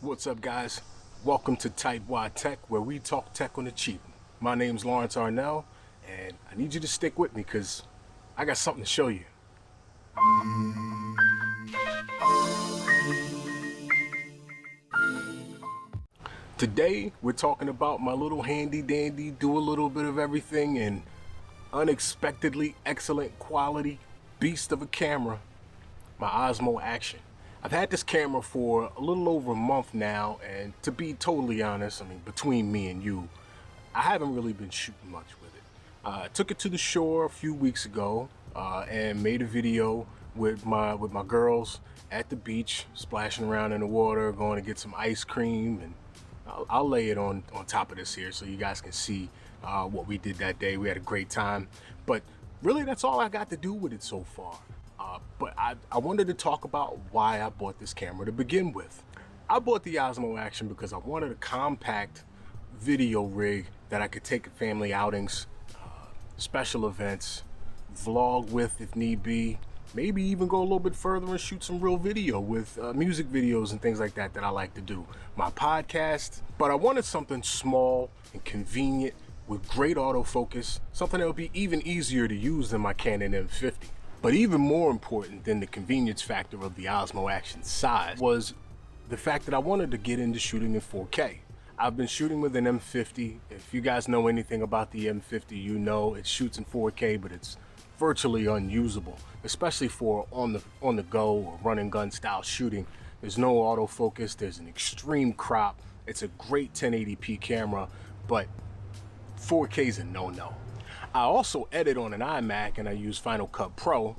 What's up, guys? Welcome to Tightwad Tech, where we talk tech on the cheap. My name's Lawrence Arnell, and I need you to stick with me because I got something to show you. Today, we're talking about my little handy dandy, do a little bit of everything, and unexpectedly excellent quality beast of a camera, my Osmo Action. I've had this camera for a little over a month now, and to be totally honest, I mean, between me and you, I haven't really been shooting much with it. I took it to the shore a few weeks ago and made a video with my girls at the beach, splashing around in the water, going to get some ice cream, and I'll lay it on top of this here so you guys can see what we did that day. We had a great time, but really that's all I got to do with it so far. But I wanted to talk about why I bought this camera to begin with. I bought the Osmo Action because I wanted a compact video rig that I could take at family outings, special events, vlog with if need be, maybe even go a little bit further and shoot some real video with music videos and things like that I like to do. My podcast, but I wanted something small and convenient with great autofocus, something that would be even easier to use than my Canon M50. But even more important than the convenience factor of the Osmo Action size was the fact that I wanted to get into shooting in 4K. I've been shooting with an M50. If you guys know anything about the M50, you know it shoots in 4K, but it's virtually unusable, especially for on the go or run and gun style shooting. There's no autofocus, there's an extreme crop. It's a great 1080p camera, but 4K is a no-no. I also edit on an iMac and I use Final Cut Pro,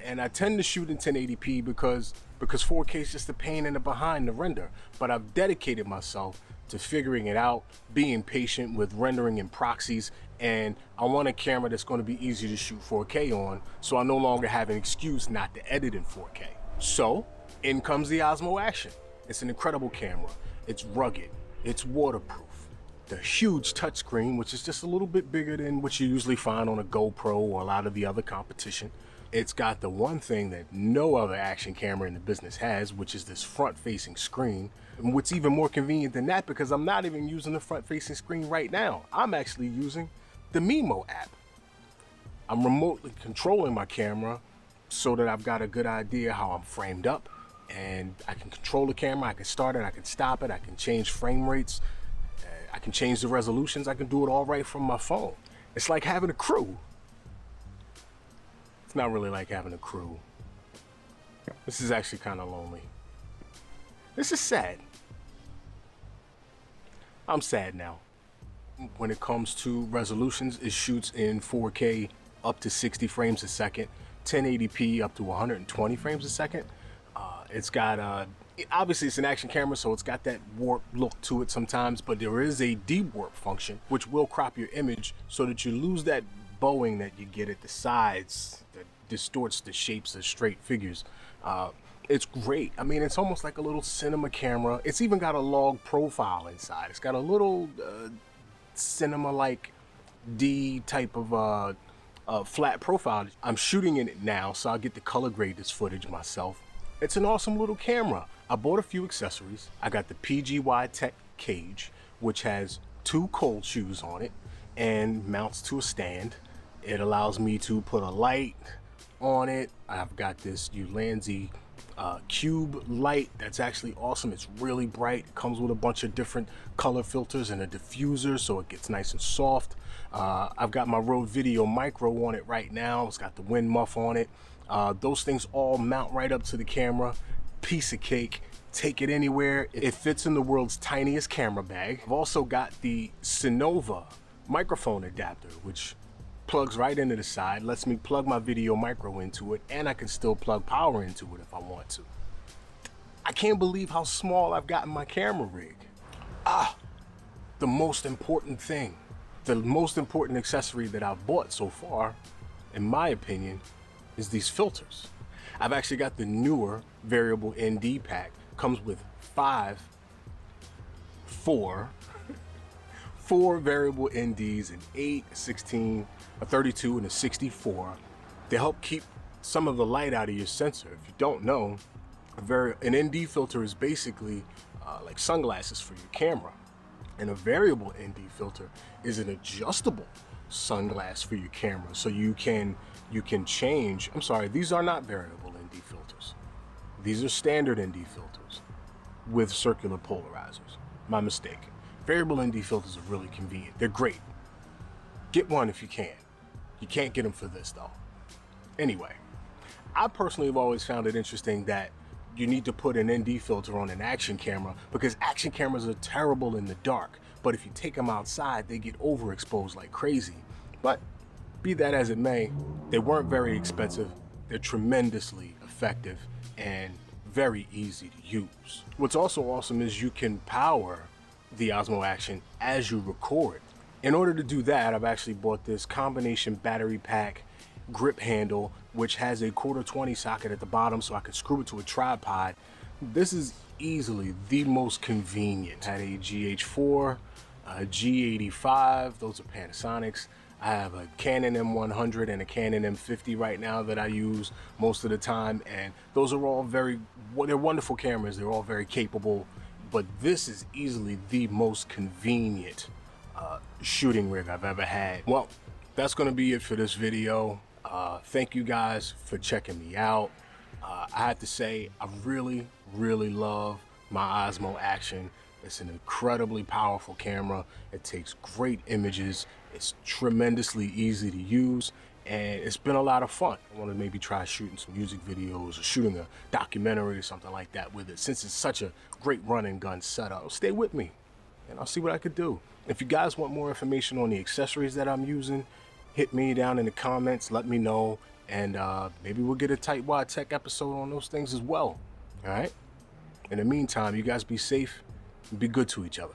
and I tend to shoot in 1080p because 4K is just a pain in the behind to render. But I've dedicated myself to figuring it out, being patient with rendering and proxies, and I want a camera that's going to be easy to shoot 4K on, so I no longer have an excuse not to edit in 4K. So in comes the Osmo Action. It's an incredible camera. It's rugged, it's waterproof. The huge touchscreen, which is just a little bit bigger than what you usually find on a GoPro or a lot of the other competition. It's got the one thing that no other action camera in the business has, which is this front-facing screen. And what's even more convenient than that, because I'm not even using the front-facing screen right now. I'm actually using the Mimo app. I'm remotely controlling my camera so that I've got a good idea how I'm framed up, and I can control the camera. I can start it, I can stop it, I can change frame rates, I can change the resolutions. I can do it all right from my phone. It's like having a crew. It's not really like having a crew. This is actually kind of lonely. This is sad. I'm sad now. When it comes to resolutions, it shoots in 4K up to 60 frames a second, 1080p up to 120 frames a second. It's got obviously it's an action camera, so it's got that warp look to it sometimes, but there is a de-warp function which will crop your image so that you lose that bowing that you get at the sides that distorts the shapes of straight figures. It's great. I mean, it's almost like a little cinema camera. It's even got a log profile inside. It's got a little cinema-like D type of flat profile. I'm shooting in it now, so I'll get to color grade this footage myself. It's an awesome little camera. I bought a few accessories. I got the DJI Tech cage, which has 2 cold shoes on it and mounts to a stand. It allows me to put a light on it. I've got this Ulanzi cube light that's actually awesome. It's really bright. It comes with a bunch of different color filters and a diffuser, so it gets nice and soft. I've got my Rode Video Micro on it right now. It's got the wind muff on it. Those things all mount right up to the camera. Piece of cake. Take it anywhere. It fits in the world's tiniest camera bag. I've also got the Sonova microphone adapter, which plugs right into the side, lets me plug my Video Micro into it, and I can still plug power into it if I want to. I can't believe how small I've gotten my camera rig. The most important thing, the most important accessory that I've bought so far, in my opinion, is these filters. I've actually got the newer variable ND pack. Comes with four variable NDs, an 8, a 16, a 32, and a 64. They help keep some of the light out of your sensor. If you don't know, an ND filter is basically like sunglasses for your camera. And a variable ND filter is an adjustable sunglass for your camera, so you can change. I'm sorry, these are not variable ND filters. These are standard ND filters with circular polarizers. My mistake. Variable ND filters are really convenient. They're great. Get one if you can. You can't get them for this though. Anyway, I personally have always found it interesting that you need to put an ND filter on an action camera because action cameras are terrible in the dark. But if you take them outside, they get overexposed like crazy. But be that as it may, they weren't very expensive. They're tremendously effective and very easy to use. What's also awesome is you can power the Osmo Action as you record. In order to do that, I've actually bought this combination battery pack grip handle, which has a 1/4-20 socket at the bottom so I can screw it to a tripod. This is easily the most convenient. I had a GH4, a G85, those are Panasonics. I have a Canon M100 and a Canon M50 right now that I use most of the time, and those are all they're wonderful cameras. They're all very capable, but this is easily the most convenient shooting rig I've ever had. Well, that's going to be it for this video. Thank you guys for checking me out. I have to say, I really love my Osmo Action. It's an incredibly powerful camera. It takes great images. It's tremendously easy to use, and it's been a lot of fun. I want to maybe try shooting some music videos or shooting a documentary or something like that with it, since it's such a great run and gun setup. Stay with me and I'll see what I could do. If you guys want more information on the accessories that I'm using, hit me down in the comments, let me know, and maybe we'll get a Tightwad Tech episode on those things as well. All right? In the meantime, you guys be safe and be good to each other.